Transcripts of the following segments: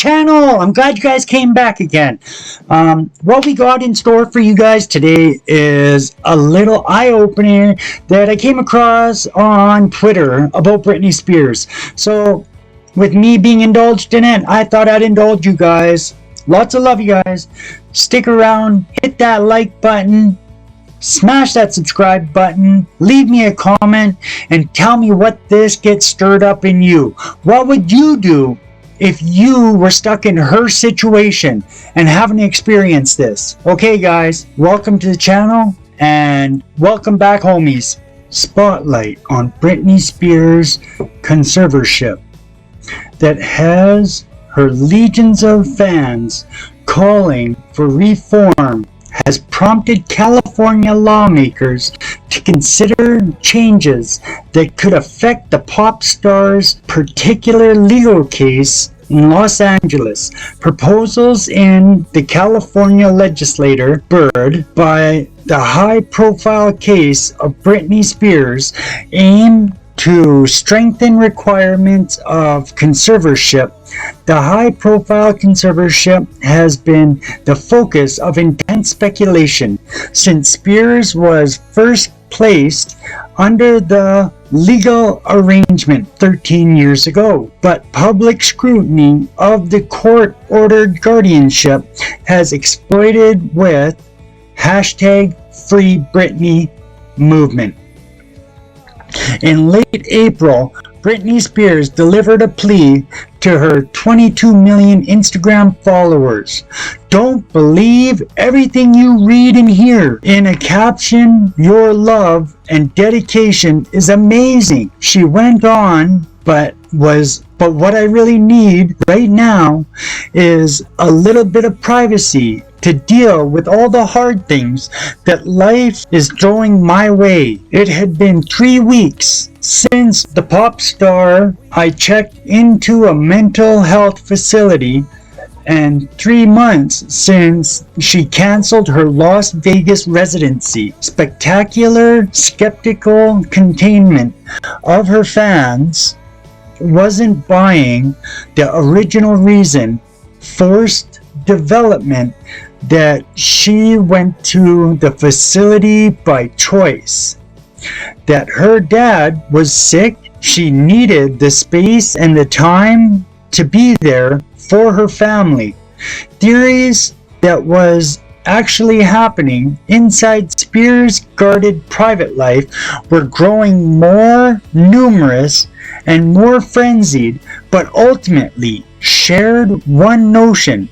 channel. I'm glad you guys came back again. What we got in store for you guys today is a little eye-opener that I came across on Twitter about Britney Spears. So with me being indulged in it, I thought I'd indulge you guys. Lots of love, you guys. Stick around, hit that like button, smash that subscribe button, leave me a comment, and tell me what this gets stirred up in you. What would you do if you were stuck in her situation and haven't experienced this? Okay guys, welcome to the channel and welcome back, homies. Spotlight on Britney Spears' conservatorship that has her legions of fans calling for reform has prompted California lawmakers to consider changes that could affect the pop star's particular legal case in Los Angeles. Proposals in the California legislature spurred by the high-profile case of Britney Spears aim to strengthen requirements of conservatorship. The high-profile conservatorship has been the focus of intense speculation since Spears was first placed under the legal arrangement 13 years ago. But public scrutiny of the court-ordered guardianship has exploded with #FreeBritney movement. In late April, Britney Spears delivered a plea to her 22 million Instagram followers. Don't believe everything you read and hear. In a caption, your love and dedication is amazing. She went on, but what I really need right now is a little bit of privacy to deal with all the hard things that life is throwing my way. It had been 3 weeks since the pop star I checked into a mental health facility and 3 months since she canceled her Las Vegas residency. Spectacular, skeptical containment of her fans wasn't buying the original reason, forced development, that she went to the facility by choice, that her dad was sick, she needed the space and the time to be there for her family. Theories that was actually happening inside Spears' guarded private life were growing more numerous and more frenzied, but ultimately shared one notion: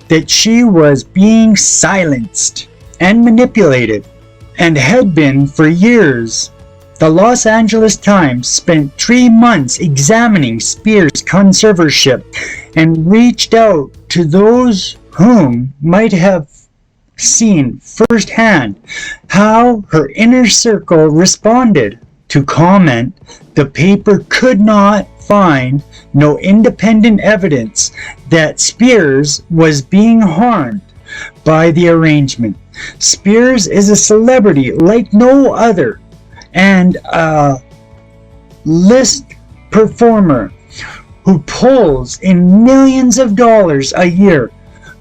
that she was being silenced and manipulated, and had been for years. The Los Angeles Times spent 3 months examining Spears' conservatorship and reached out to those whom might have seen firsthand how her inner circle responded. To comment, the paper could not find no independent evidence that Spears was being harmed by the arrangement. Spears is a celebrity like no other and a list performer who pulls in millions of dollars a year,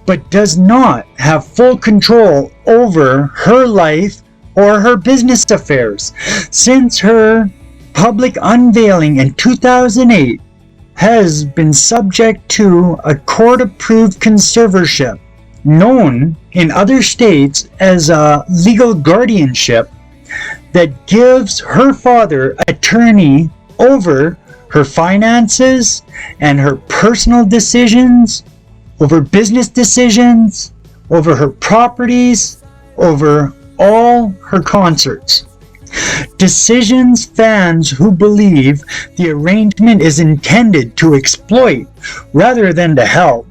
but does not have full control over her life or her business affairs. Since her public unveiling in 2008, has been subject to a court-approved conservatorship, known in other states as a legal guardianship, that gives her father attorney over her finances and her personal decisions, over business decisions, over her properties, over all her concerts. Decisions fans who believe the arrangement is intended to exploit rather than to help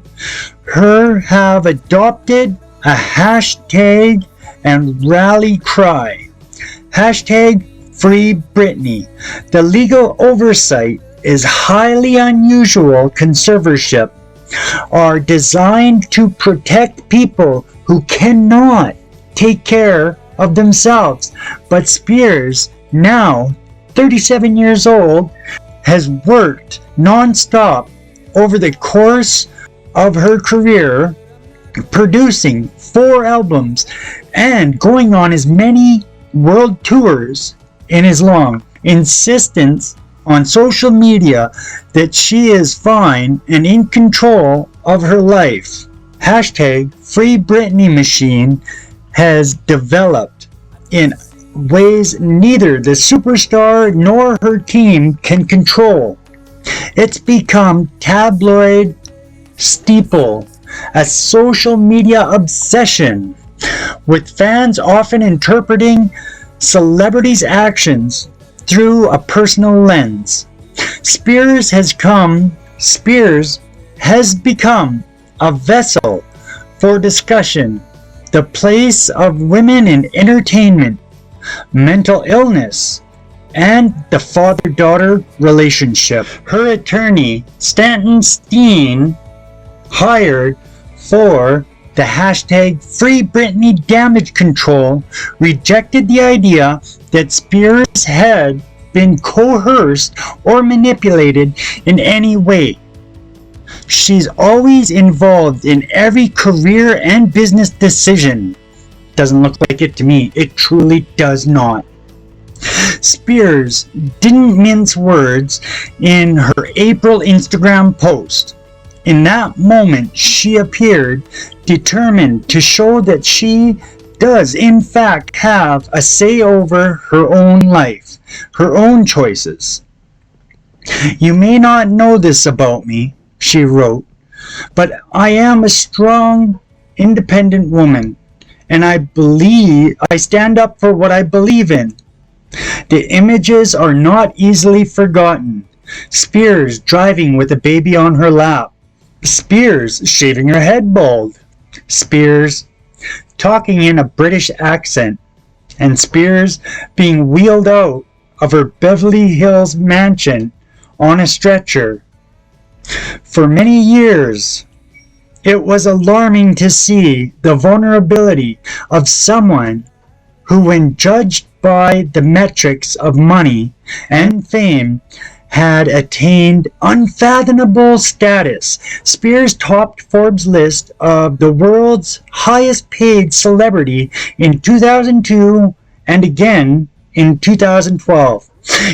her have adopted a hashtag and rally cry. #FreeBritney. The legal oversight is highly unusual. Conservatorship are designed to protect people who cannot take care of themselves. But Spears, now 37 years old, has worked non-stop over the course of her career, producing 4 albums and going on as many world tours in his long insistence on social media that she is fine and in control of her life. Hashtag Free Britney machine has developed in ways neither the superstar nor her team can control. It's become tabloid steeple, a social media obsession, with fans often interpreting celebrities' actions through a personal lens. Spears has become a vessel for discussion, the place of women in entertainment, mental illness, and the father-daughter relationship. Her attorney, Stanton Steen, hired for the hashtag Free Britney damage control, rejected the idea that Spears had been coerced or manipulated in any way. She's always involved in every career and business decision. Doesn't look like it to me. It truly does not. Spears didn't mince words in her April Instagram post. In that moment, she appeared determined to show that she does in fact have a say over her own life, her own choices. "You may not know this about me," she wrote, "but I am a strong, independent woman, and I stand up for what I believe in. The images are not easily forgotten. Spears driving with a baby on her lap. Spears shaving her head bald. Spears talking in a British accent. And Spears being wheeled out of her Beverly Hills mansion on a stretcher. For many years, it was alarming to see the vulnerability of someone who, when judged by the metrics of money and fame, had attained unfathomable status. Spears topped Forbes' list of the world's highest paid celebrity in 2002 and again in 2012.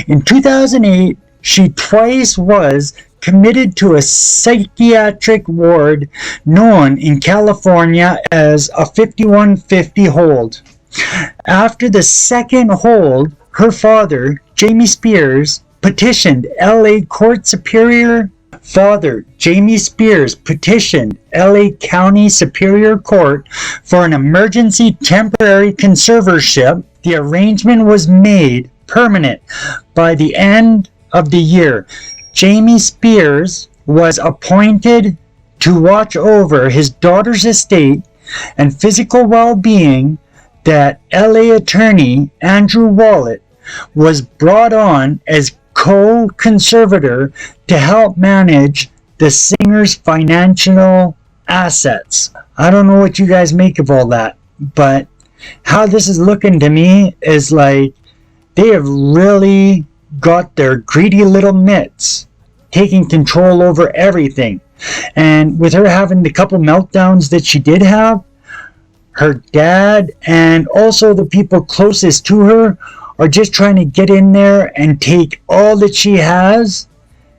In 2008, she twice was committed to a psychiatric ward known in California as a 5150 hold. After the second hold, her father, Jamie Spears, petitioned LA County Superior Court for an emergency temporary conservatorship. The arrangement was made permanent by the end of the year. Jamie Spears was appointed to watch over his daughter's estate and physical well-being. That LA attorney Andrew Wallet was brought on as co-conservator to help manage the singer's financial assets. I don't know what you guys make of all that, but how this is looking to me is like they have really got their greedy little mitts taking control over everything. And with her having the couple meltdowns that she did have, her dad and also the people closest to her are just trying to get in there and take all that she has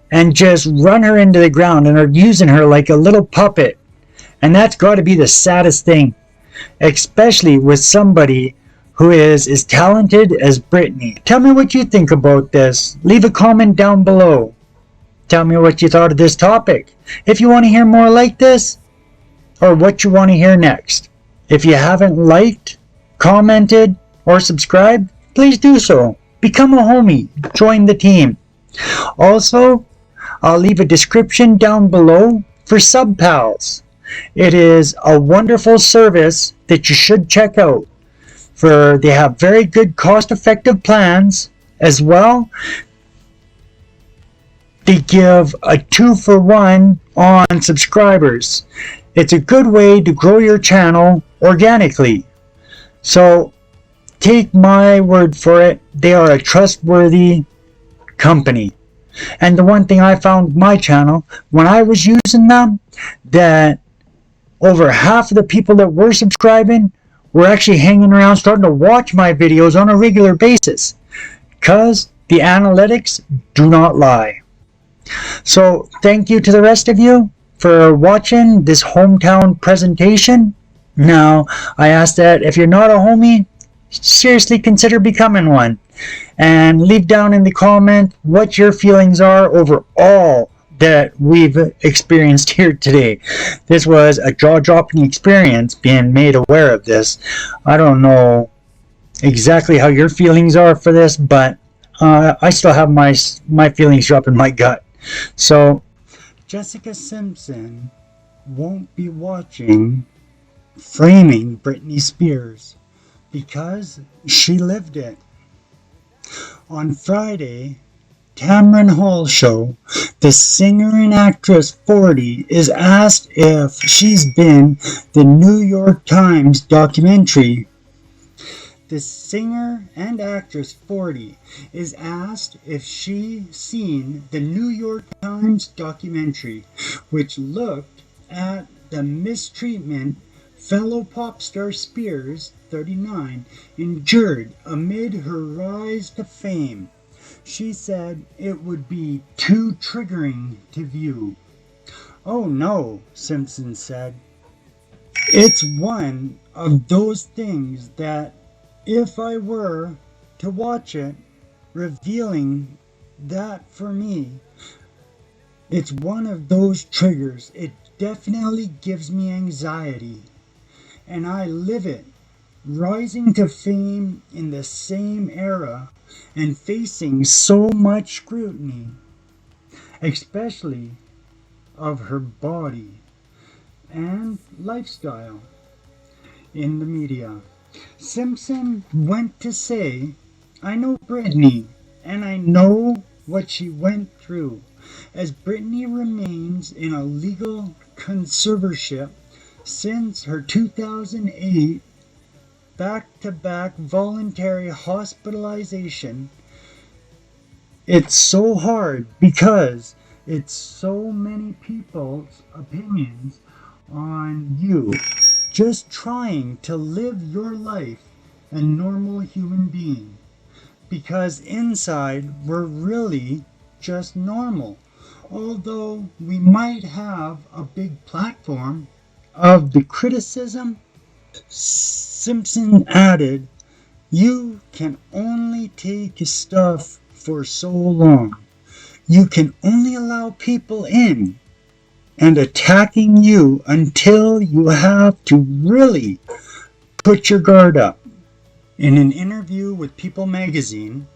and just run her into the ground, and are using her like a little puppet. And that's got to be the saddest thing, especially with somebody who is as talented as Britney. Tell me what you think about this. Leave a comment down below. Tell me what you thought of this topic. If you want to hear more like this, or what you want to hear next. If you haven't liked, commented, or subscribed, please do so. Become a homie. Join the team. Also, I'll leave a description down below for SubPals. It is a wonderful service that you should check out. For they have very good cost-effective plans as well. They give a 2-for-1 on subscribers. It's a good way to grow your channel organically. So take my word for it, they are a trustworthy company. And the one thing I found with my channel, when I was using them, that over half of the people that were subscribing were actually hanging around starting to watch my videos on a regular basis. Because the analytics do not lie. So thank you to the rest of you for watching this hometown presentation. Now, I ask that if you're not a homie, seriously consider becoming one. And leave down in the comment what your feelings are over all that we've experienced here today. This was a jaw-dropping experience being made aware of this. I don't know exactly how your feelings are for this, but I still have my feelings drop in my gut. So, Jessica Simpson won't be watching Framing Britney Spears because she lived it. On Friday, Tamron Hall show, the singer and actress 40 is asked if she's been the New York Times documentary. The singer and actress 40 is asked if she's seen the New York Times documentary, which looked at the mistreatment fellow pop star Spears, 39, endured amid her rise to fame. She said it would be too triggering to view. "Oh no," Simpson said. "It's one of those things that if I were to watch it, revealing that for me, it's one of those triggers. It definitely gives me anxiety. And I live it, rising to fame in the same era and facing so much scrutiny, especially of her body and lifestyle in the media." Simpson went to say, "I know Britney, and I know what she went through, as Britney remains in a legal conservatorship since her 2008 back-to-back voluntary hospitalization. It's so hard because it's so many people's opinions on you just trying to live your life a normal human being, because inside we're really just normal, although we might have a big platform of the criticism." Simpson added, "You can only take stuff for so long. You can only allow people in and attacking you until you have to really put your guard up." In an interview with People magazine,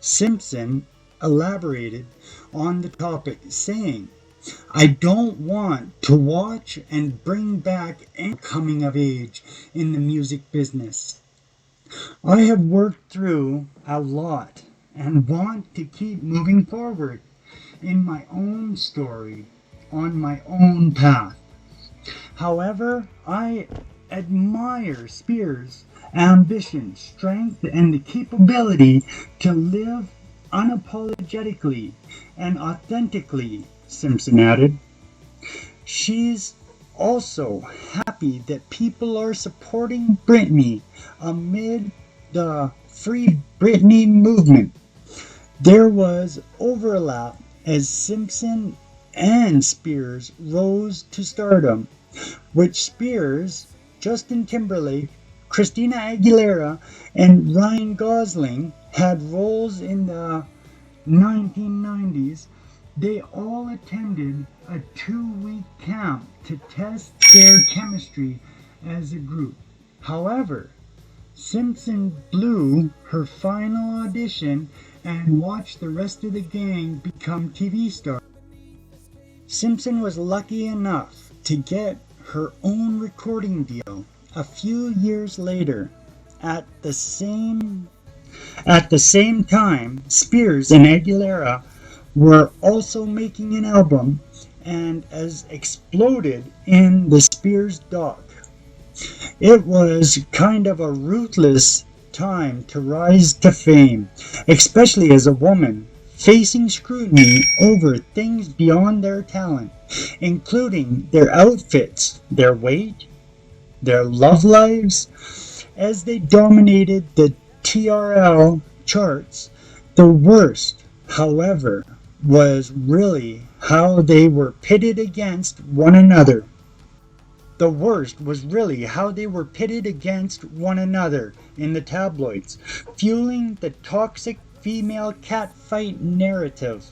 Simpson elaborated on the topic, saying, "I don't want to watch and bring back any coming of age in the music business. I have worked through a lot and want to keep moving forward in my own story, on my own path. However, I admire Spears' ambition, strength, and the capability to live unapologetically and authentically," Simpson added. She's also happy that people are supporting Britney amid the Free Britney movement. There was overlap as Simpson and Spears rose to stardom, which Spears, Justin Timberlake, Christina Aguilera, and Ryan Gosling had roles in the 1990s. They all attended a 2-week camp to test their chemistry as a group. However, Simpson blew her final audition and watched the rest of the gang become TV stars. Simpson was lucky enough to get her own recording deal a few years later. At the same time, Spears and Aguilera were also making an album, and as exploded in the Spears doc. It was kind of a ruthless time to rise to fame, especially as a woman facing scrutiny over things beyond their talent, including their outfits, their weight, their love lives, as they dominated the TRL charts. The worst, however, was really how they were pitted against one another. The worst was really how they were pitted against one another in the tabloids, fueling the toxic female catfight narrative.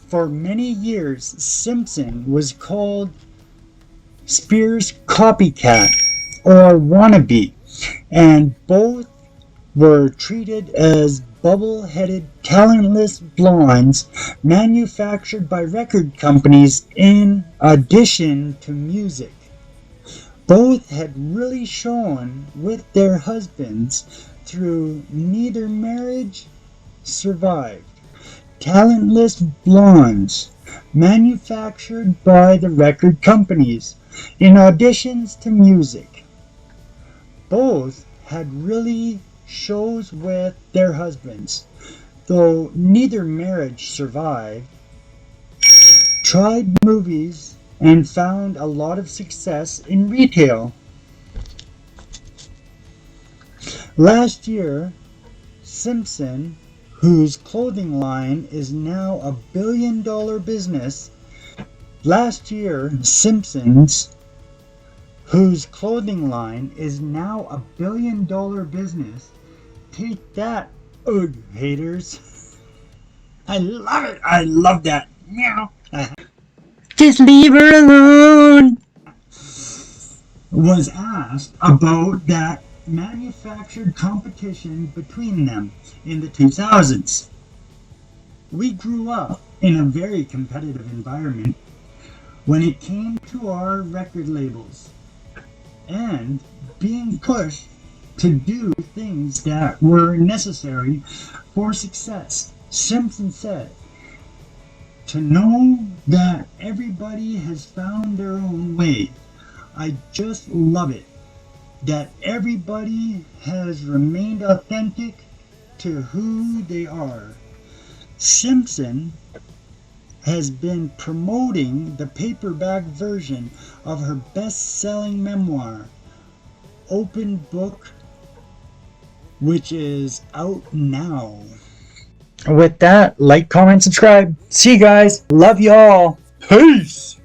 For many years, Simpson was called Spears' copycat or wannabe, and both were treated as bubble-headed, talentless blondes manufactured by record companies in addition to music. Both had really shone with their husbands through Neither Marriage Survived. Talentless blondes manufactured by the record companies in auditions to music. Both had really shows with their husbands, though Neither Marriage Survived tried movies and found a lot of success in retail. Last year, Simpson, whose clothing line is now a billion-dollar business, whose clothing line is now a billion-dollar business. Take that, ugh, haters. I love it. I love that. Meow. Just leave her alone. Was asked about that manufactured competition between them in the 2000s. We grew up in a very competitive environment when it came to our record labels and being pushed to do things that were necessary for success. Simpson said, "To know that everybody has found their own way. I just love it. That everybody has remained authentic to who they are." Simpson has been promoting the paperback version of her best-selling memoir, Open Book, which is out now. With that, like, comment, subscribe. See you guys. Love y'all. Peace.